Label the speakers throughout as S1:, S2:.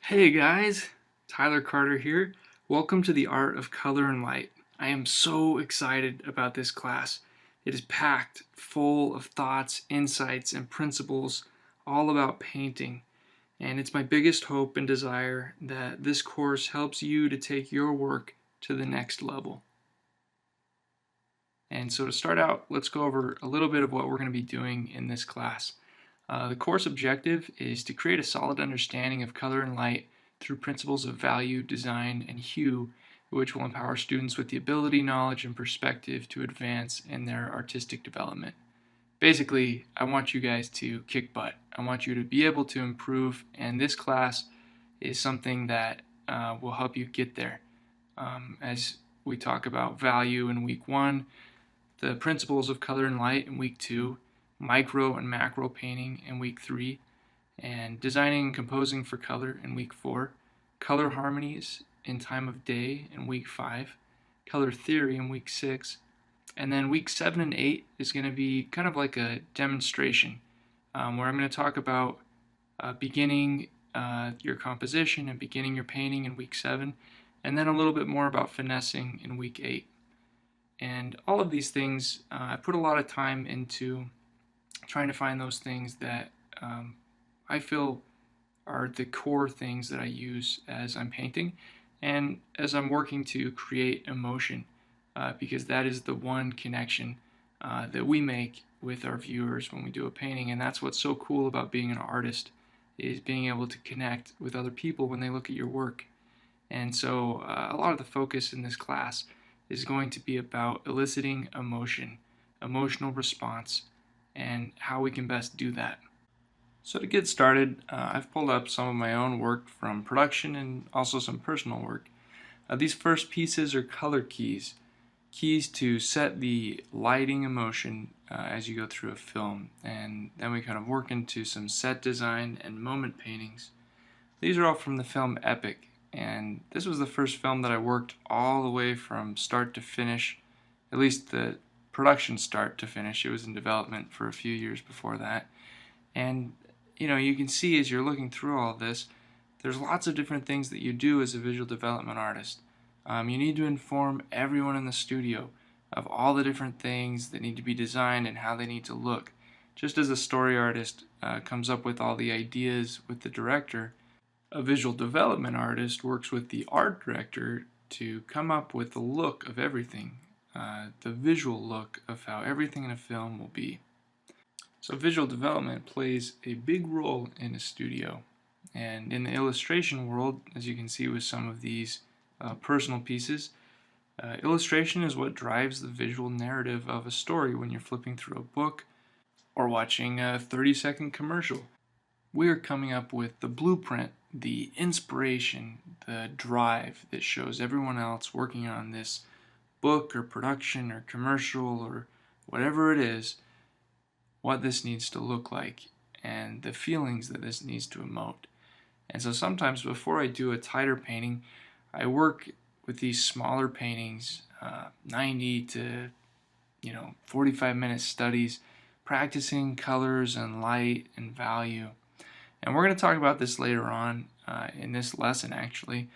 S1: Hey guys, Tyler Carter here. Welcome to the Art of Color and Light. I am so excited about this class. It is packed full of thoughts, insights, and principles all about painting. And it's my biggest hope and desire that this course helps you to take your work to the next level. And so to start out, let's go over a little bit of what we're going to be doing in this class. The course objective is to create a solid understanding of color and light through principles of value, design, and hue, which will empower students with the ability, knowledge, and perspective to advance in their artistic development. Basically, I want you guys to kick butt. I want you to be able to improve, and this class is something that will help you get there. As we talk about value in week 1, the principles of color and light in week 2, micro and macro painting in week 3, and designing and composing for color in week 4, color harmonies in time of day in week 5, color theory in week 6, and then week 7 and 8 is going to be kind of like a demonstration where I'm going to talk about beginning your composition and beginning your painting in week 7, and then a little bit more about finessing in week 8. And all of these things, I put a lot of time into trying to find those things that I feel are the core things that I use as I'm painting and as I'm working to create emotion, because that is the one connection that we make with our viewers when we do a painting. And that's what's so cool about being an artist, is being able to connect with other people when they look at your work. And so a lot of the focus in this class is going to be about eliciting emotion, emotional response, and how we can best do that. So to get started, I've pulled up some of my own work from production and also some personal work. These first pieces are color keys to set the lighting emotion as you go through a film, and then we kind of work into some set design and moment paintings. These are all from the film Epic, and this was the first film that I worked all the way from start to finish, at least the production start to finish. It was in development for a few years before that. And you can see as you're looking through all this, there's lots of different things that you do as a visual development artist. You need to inform everyone in the studio of all the different things that need to be designed and how they need to look. Just as a story artist comes up with all the ideas with the director, a visual development artist works with the art director to come up with the look of everything, the visual look of how everything in a film will be. So visual development plays a big role in a studio. And in the illustration world, as you can see with some of these personal pieces, illustration is what drives the visual narrative of a story when you're flipping through a book or watching a 30-second commercial. We are coming up with the blueprint, the inspiration, the drive that shows everyone else working on this book or production or commercial or whatever it is, what this needs to look like and the feelings that this needs to emote. And so sometimes before I do a tighter painting, I work with these smaller paintings, 90 to 45-minute studies, practicing colors and light and value. And we're going to talk about this later on in this lesson, actually,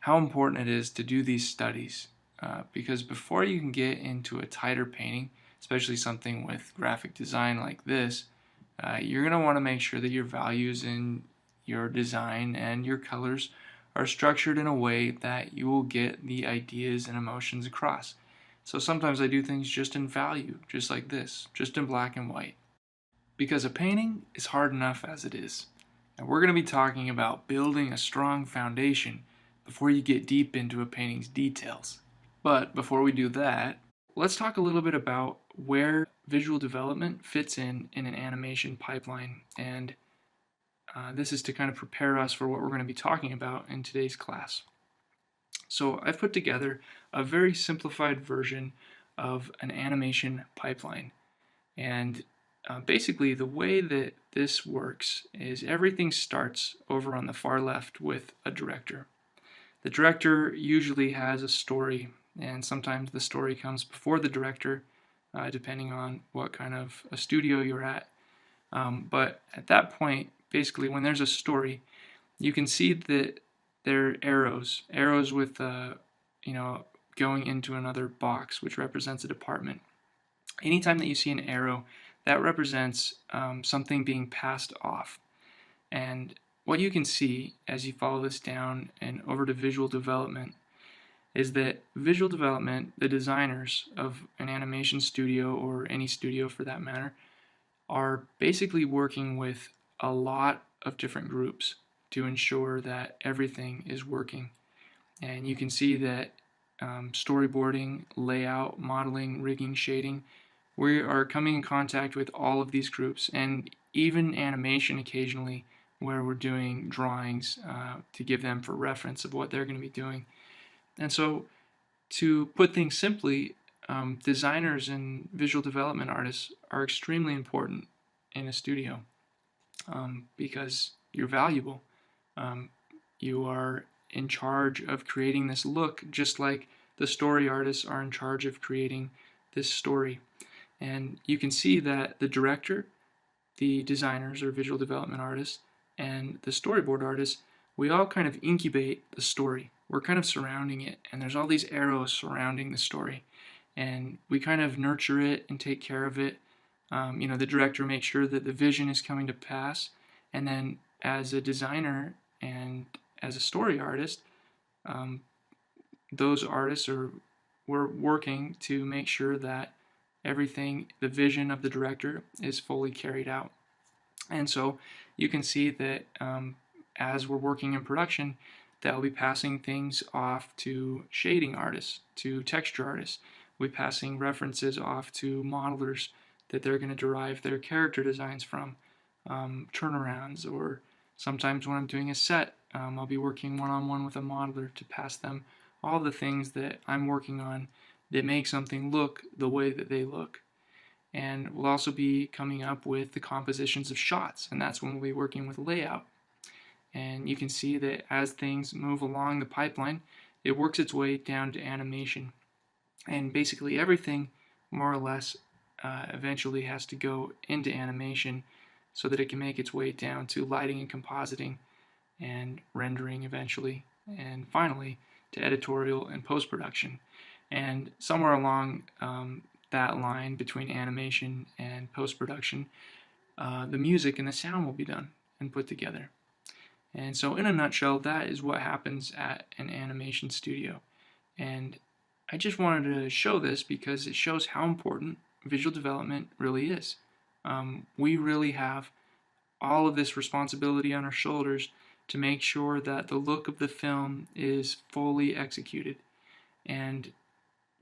S1: how important it is to do these studies. Because before you can get into a tighter painting, especially something with graphic design like this, you're going to want to make sure that your values in your design and your colors are structured in a way that you will get the ideas and emotions across. So sometimes I do things just in value, just like this, just in black and white. Because a painting is hard enough as it is. And we're going to be talking about building a strong foundation before you get deep into a painting's details. But before we do that, let's talk a little bit about where visual development fits in an animation pipeline. And this is to kind of prepare us for what we're going to be talking about in today's class. So I've put together a very simplified version of an animation pipeline. And basically the way that this works is everything starts over on the far left with a director. The director usually has a story, and sometimes the story comes before the director, depending on what kind of a studio you're at. But at that point, basically when there's a story, you can see that they're arrows with going into another box, which represents a department. Anytime that you see an arrow, that represents something being passed off. And what you can see as you follow this down and over to visual development is that visual development, the designers of an animation studio or any studio for that matter, are basically working with a lot of different groups to ensure that everything is working. And you can see that storyboarding, layout, modeling, rigging, shading, we are coming in contact with all of these groups, and even animation occasionally where we're doing drawings to give them for reference of what they're going to be doing. And so, to put things simply, designers and visual development artists are extremely important in a studio because you're valuable. You are in charge of creating this look, just like the story artists are in charge of creating this story. And you can see that the director, the designers or visual development artists, and the storyboard artists, we all kind of incubate the story. We're kind of surrounding it, and there's all these arrows surrounding the story. And we kind of nurture it and take care of it. The director makes sure that the vision is coming to pass. And then as a designer and as a story artist, those artists we're working to make sure that everything, the vision of the director, is fully carried out. And so you can see that as we're working in production, that we'll be passing things off to shading artists, to texture artists. We'll be passing references off to modelers that they're going to derive their character designs from, turnarounds, or sometimes when I'm doing a set, I'll be working one-on-one with a modeler to pass them all the things that I'm working on that make something look the way that they look. And we'll also be coming up with the compositions of shots, and that's when we'll be working with layout. And you can see that as things move along the pipeline, it works its way down to animation. And basically everything, more or less, eventually has to go into animation so that it can make its way down to lighting and compositing and rendering eventually, and finally to editorial and post-production. And somewhere along that line between animation and post-production, the music and the sound will be done and put together. And so in a nutshell, that is what happens at an animation studio. And I just wanted to show this because it shows how important visual development really is. We really have all of this responsibility on our shoulders to make sure that the look of the film is fully executed. And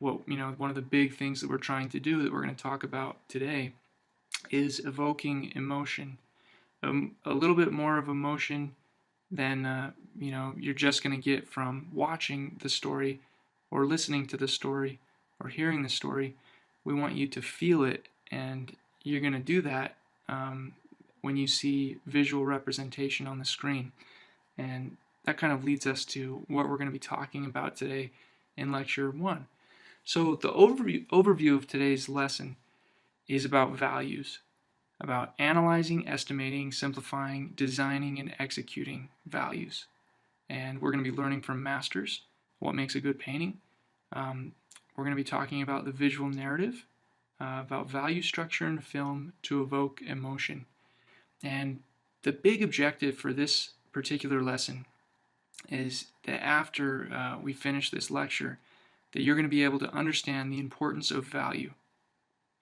S1: one of the big things that we're trying to do, that we're going to talk about today, is evoking emotion. A little bit more of emotion than you're just going to get from watching the story or listening to the story or hearing the story. We want you to feel it, and you're going to do that when you see visual representation on the screen. And that kind of leads us to what we're going to be talking about today in Lecture 1. So the overview of today's lesson is about values, about analyzing, estimating, simplifying, designing, and executing values. And we're going to be learning from masters what makes a good painting. We're going to be talking about the visual narrative, about value structure in film to evoke emotion. And the big objective for this particular lesson is that after we finish this lecture, that you're going to be able to understand the importance of value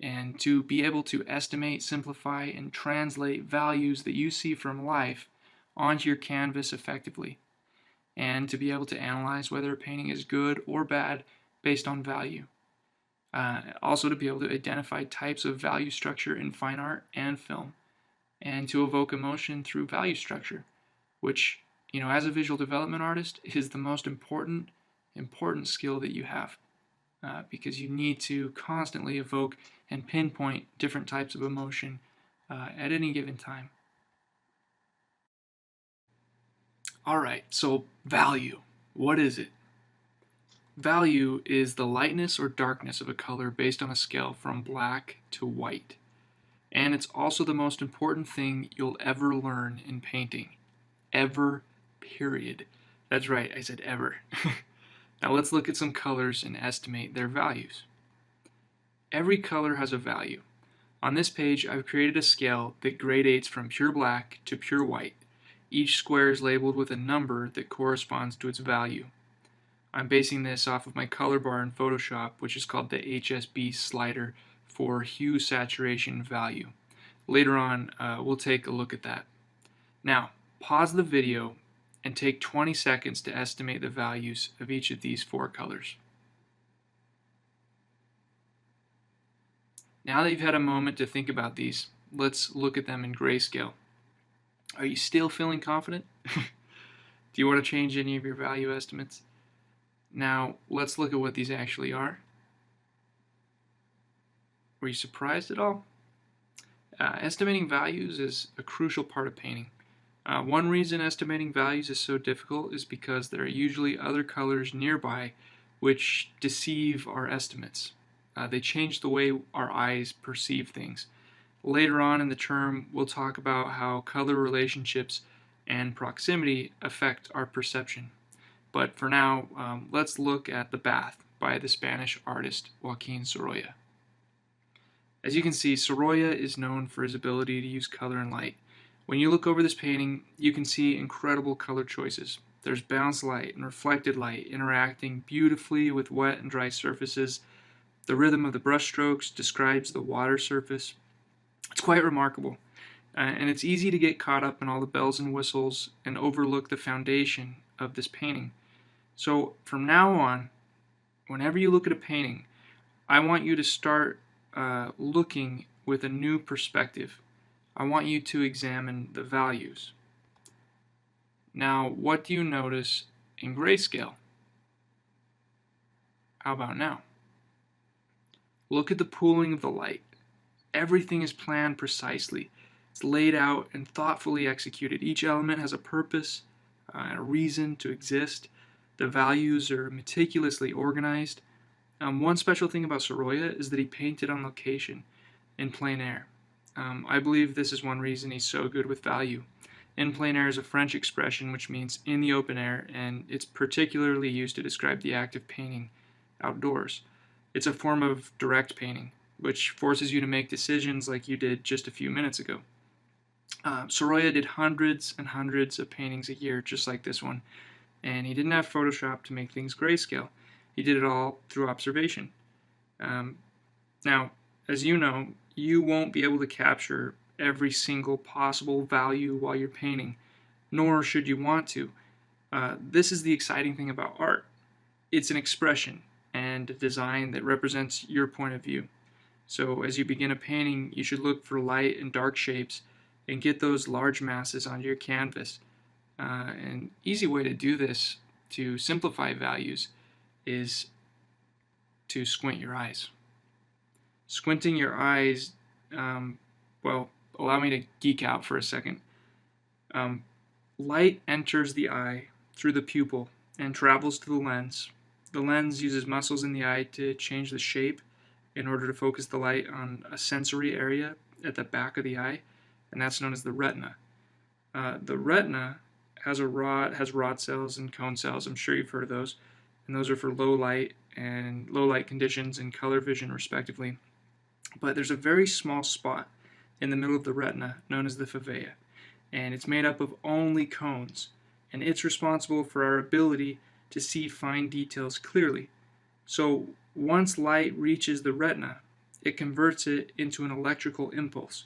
S1: and to be able to estimate, simplify, and translate values that you see from life onto your canvas effectively, and to be able to analyze whether a painting is good or bad based on value. Also to be able to identify types of value structure in fine art and film, and to evoke emotion through value structure, which, as a visual development artist, is the most important skill that you have, because you need to constantly evoke and pinpoint different types of emotion at any given time. All right, so value. What is it? Value is the lightness or darkness of a color based on a scale from black to white. And it's also the most important thing you'll ever learn in painting. Ever, period. That's right, I said ever. Now let's look at some colors and estimate their values. Every color has a value. On this page, I've created a scale that gradates from pure black to pure white. Each square is labeled with a number that corresponds to its value. I'm basing this off of my color bar in Photoshop, which is called the HSB slider for hue saturation value. Later on, we'll take a look at that. Now, pause the video and take 20 seconds to estimate the values of each of these 4 colors. Now that you've had a moment to think about these, let's look at them in grayscale. Are you still feeling confident? Do you want to change any of your value estimates? Now, let's look at what these actually are. Were you surprised at all? Estimating values is a crucial part of painting. One reason estimating values is so difficult is because there are usually other colors nearby which deceive our estimates. They change the way our eyes perceive things. Later on in the term, we'll talk about how color relationships and proximity affect our perception. But for now, let's look at The Bath by the Spanish artist Joaquin Sorolla. As you can see, Sorolla is known for his ability to use color and light. When you look over this painting, you can see incredible color choices. There's bounce light and reflected light interacting beautifully with wet and dry surfaces. The rhythm of the brush strokes describes the water surface. It's quite remarkable. And it's easy to get caught up in all the bells and whistles and overlook the foundation of this painting. So from now on, whenever you look at a painting, I want you to start looking with a new perspective. I want you to examine the values. Now, what do you notice in grayscale? How about now? Look at the pooling of the light. Everything is planned precisely. It's laid out and thoughtfully executed. Each element has a purpose and a reason to exist. The values are meticulously organized. One special thing about Sorolla is that he painted on location in plein air. I believe this is one reason he's so good with value. In plein air is a French expression which means in the open air, and it's particularly used to describe the act of painting outdoors. It's a form of direct painting, which forces you to make decisions like you did just a few minutes ago. Sorolla did hundreds and hundreds of paintings a year just like this one, and he didn't have Photoshop to make things grayscale. He did it all through observation. Now, as you know, you won't be able to capture every single possible value while you're painting, nor should you want to. This is the exciting thing about art. It's an expression and a design that represents your point of view. So as you begin a painting, you should look for light and dark shapes and get those large masses onto your canvas. An easy way to do this, to simplify values, is to squint your eyes. Squinting your eyes, well, allow me to geek out for a second. Light enters the eye through the pupil and travels to the lens. The lens uses muscles in the eye to change the shape in order to focus the light on a sensory area at the back of the eye, and that's known as the retina. The retina has rod cells and cone cells. I'm sure you've heard of those, and those are for low light conditions and color vision respectively. But there's a very small spot in the middle of the retina known as the fovea, and it's made up of only cones, and it's responsible for our ability to see fine details clearly. So once light reaches the retina, it converts it into an electrical impulse,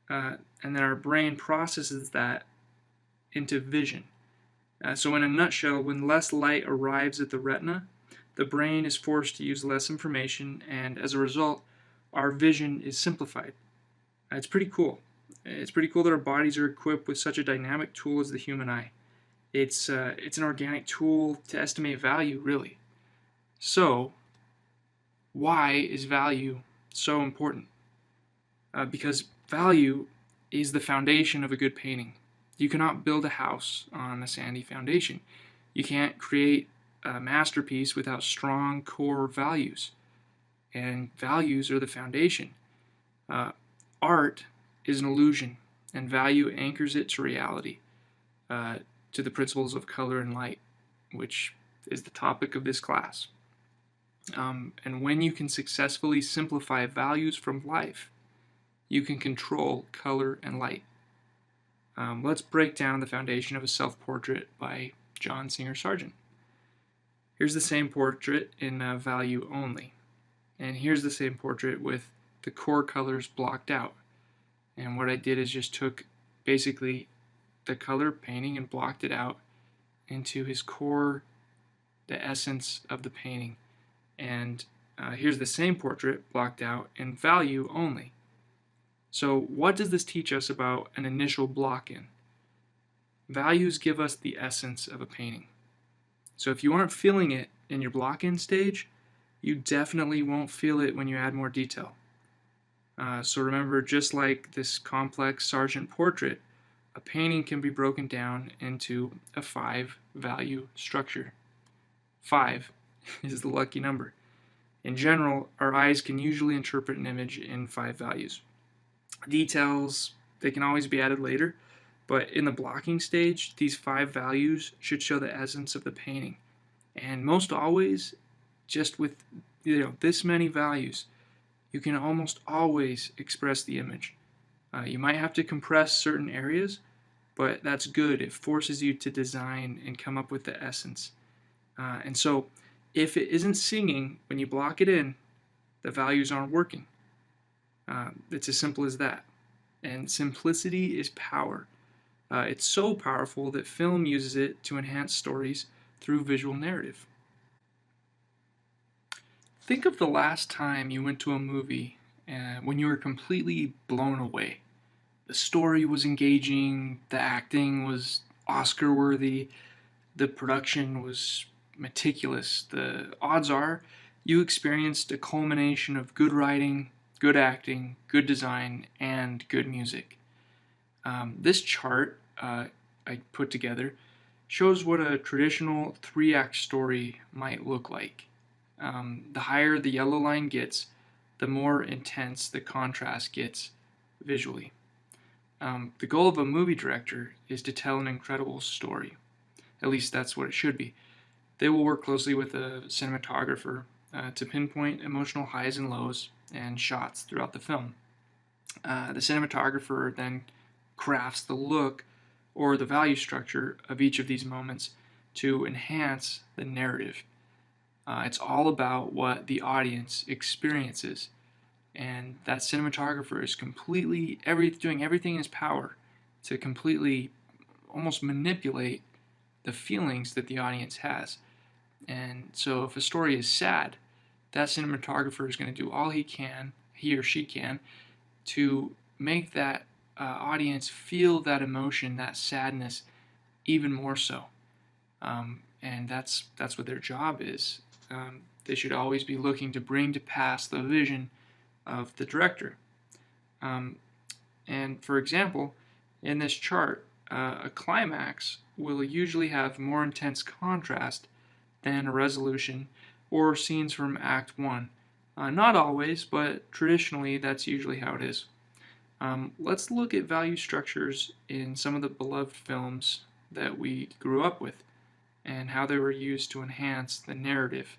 S1: and then our brain processes that into vision. So in a nutshell, when less light arrives at the retina, the brain is forced to use less information, and as a result, our vision is simplified. It's pretty cool. It's pretty cool that our bodies are equipped with such a dynamic tool as the human eye. It's an organic tool to estimate value, really. So, why is value so important? Because value is the foundation of a good painting. You cannot build a house on a sandy foundation. You can't create a masterpiece without strong core values. And values are the foundation. Art is an illusion, and value anchors it to reality. to the principles of color and light, which is the topic of this class. And when you can successfully simplify values from life, you can control color and light. Let's break down the foundation of a self-portrait by John Singer Sargent. Here's the same portrait in value only. And here's the same portrait with the core colors blocked out. And what I did is just took basically the color painting and blocked it out into his core, the essence of the painting. And here's the same portrait blocked out in value only. So what does this teach us about an initial block-in? Values give us the essence of a painting. So if you aren't feeling it in your block-in stage, you definitely won't feel it when you add more detail. So remember, just like this complex Sargent portrait, a painting can be broken down into a 5-value structure. 5 is the lucky number. In general, our eyes can usually interpret an image in 5 values. Details, they can always be added later, but in the blocking stage, these 5 values should show the essence of the painting. And most always, just with this many values, you can almost always express the image. You might have to compress certain areas, but that's good. It forces you to design and come up with the essence. And so, if it isn't singing when you block it in, the values aren't working. It's as simple as that. And simplicity is power. It's so powerful that film uses it to enhance stories through visual narrative. Think of the last time you went to a movie when you were completely blown away. The story was engaging, the acting was Oscar-worthy, the production was meticulous. The odds are you experienced a culmination of good writing, good acting, good design, and good music. This chart I put together shows what a traditional 3-act story might look like. The higher the yellow line gets, the more intense the contrast gets visually. The goal of a movie director is to tell an incredible story. At least that's what it should be. They will work closely with a cinematographer to pinpoint emotional highs and lows and shots throughout the film. The cinematographer then crafts the look or the value structure of each of these moments to enhance the narrative. It's all about what the audience experiences, and that cinematographer is doing everything in his power to completely almost manipulate the feelings that the audience has. And so if a story is sad, that cinematographer is going to do all he or she can, to make that audience feel that emotion, that sadness, even more so. And that's what their job is. They should always be looking to bring to pass the vision of the director. And for example, in this chart, a climax will usually have more intense contrast than a resolution or scenes from Act 1. Not always, but traditionally that's usually how it is. Let's look at value structures in some of the beloved films that we grew up with and how they were used to enhance the narrative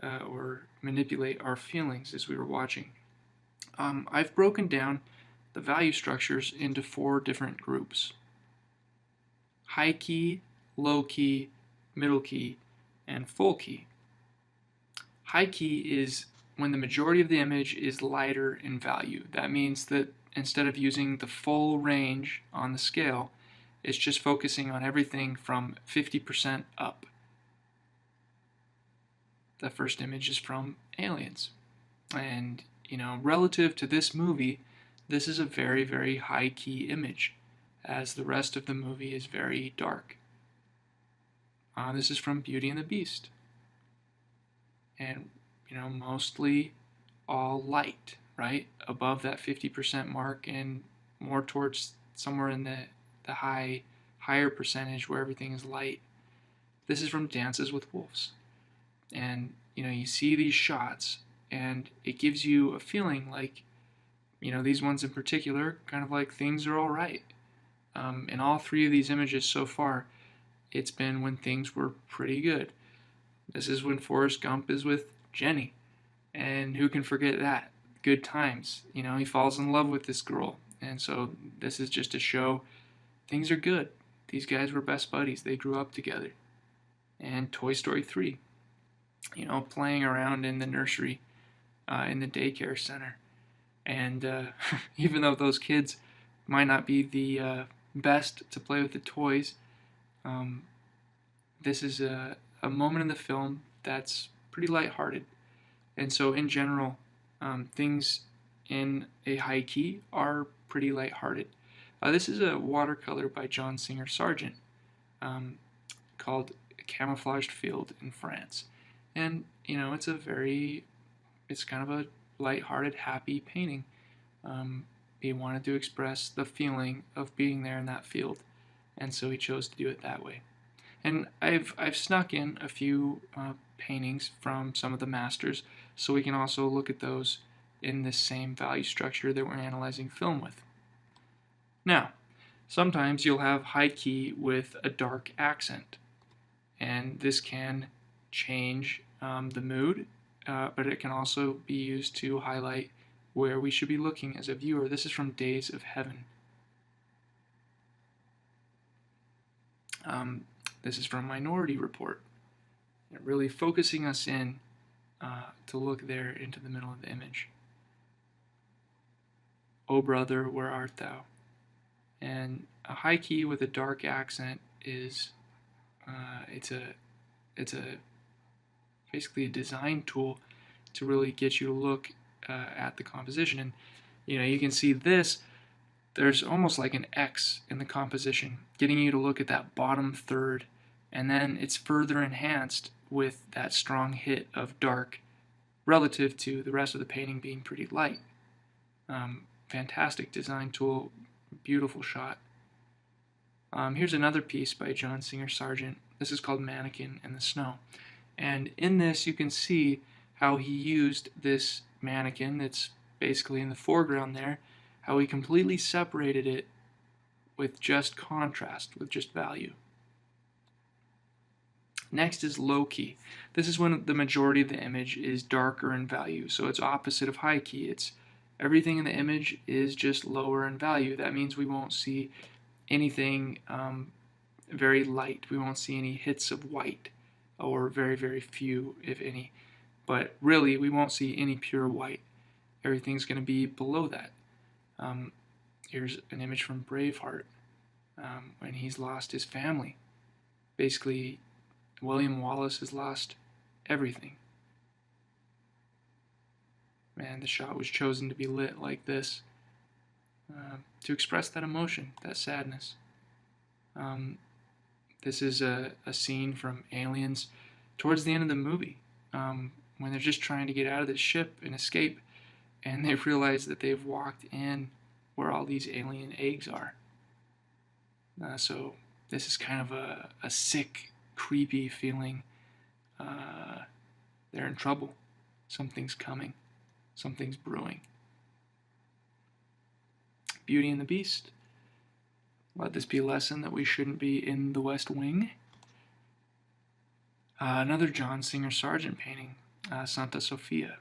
S1: or manipulate our feelings as we were watching. I've broken down the value structures into 4 different groups: high key, low key, middle key, and full key. High key is when the majority of the image is lighter in value. That means that instead of using the full range on the scale, it's just focusing on everything from 50% up. The first image is from Aliens. And, relative to this movie, this is a very, very high key image, as the rest of the movie is very dark. This is from Beauty and the Beast. And, mostly all light, right? Above that 50% mark and more towards somewhere in the higher percentage where everything is light. This is from Dances with Wolves. And, you see these shots and it gives you a feeling like, these ones in particular, kind of like things are all right. In all 3 of these images so far, it's been when things were pretty good. This is when Forrest Gump is with Jenny. And who can forget that? Good times. He falls in love with this girl. And so this is just to show things are good. These guys were best buddies. They grew up together. And Toy Story 3, playing around in the nursery, in the daycare center. And even though those kids might not be the best to play with the toys, this is a moment in the film that's pretty lighthearted. And so in general, things in a high key are pretty lighthearted. This is a watercolor by John Singer Sargent, called Camouflaged Field in France. And, it's kind of a lighthearted, happy painting. He wanted to express the feeling of being there in that field, and so he chose to do it that way. And I've snuck in a few paintings from some of the masters, so we can also look at those in this same value structure that we're analyzing film with. Now, sometimes you'll have high key with a dark accent, and this can change the mood, but it can also be used to highlight where we should be looking as a viewer. This is from Days of Heaven. This is from Minority Report. Really focusing us in to look there into the middle of the image. O brother, where art thou? And a high key with a dark accent is it's basically a design tool to really get you to look at the composition. And you can see this. There's almost like an X in the composition, getting you to look at that bottom third, and then it's further enhanced with that strong hit of dark relative to the rest of the painting being pretty light. Fantastic design tool, beautiful shot. Here's another piece by John Singer Sargent. This is called Mannequin in the Snow. And in this you can see how he used this mannequin that's basically in the foreground there, how he completely separated it with just contrast, with just value. Next is low key. This is when the majority of the image is darker in value, so it's opposite of high key. It's everything in the image is just lower in value. That means we won't see anything very light. We won't see any hits of white, or very, very few, if any. But really, we won't see any pure white. Everything's going to be below that. Here's an image from Braveheart, when he's lost his family. Basically, William Wallace has lost everything. Man, the shot was chosen to be lit like this, to express that emotion, that sadness. This is a scene from Aliens towards the end of the movie, when they're just trying to get out of the ship and escape, and they realize that they've walked in where all these alien eggs are. So this is kind of a sick, creepy feeling. They're in trouble. Something's coming. Something's brewing. Beauty and the Beast. Let this be a lesson that we shouldn't be in the West Wing. Another John Singer Sargent painting, Santa Sofia,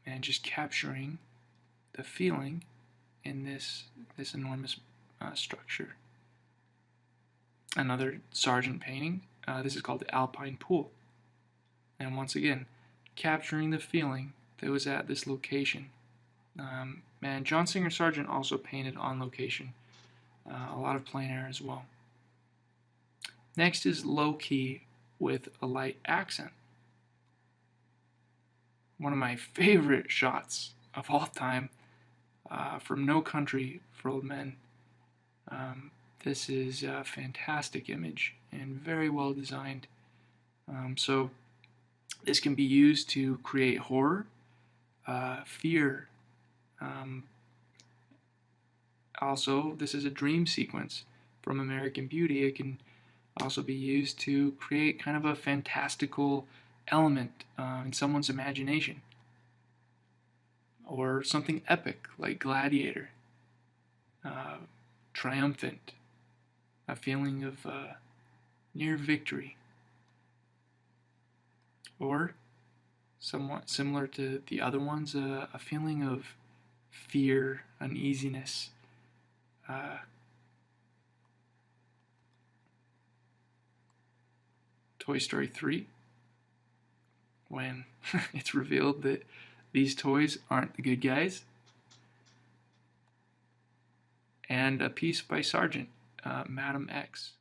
S1: and just capturing the feeling in this enormous structure. Another Sargent painting. This is called the Alpine Pool, and once again, capturing the feeling that was at this location. And John Singer Sargent also painted on location. A lot of plein air as well. Next is low key with a light accent. One of my favorite shots of all time, from No Country for Old Men. This is a fantastic image and very well designed. So this can be used to create horror, fear. Also, this is a dream sequence from American Beauty. It can also be used to create kind of a fantastical element in someone's imagination, or something epic like Gladiator, triumphant, a feeling of near victory. Or, somewhat similar to the other ones, a feeling of fear, uneasiness. Toy Story 3, when it's revealed that these toys aren't the good guys. And a piece by Sergeant, Madam X.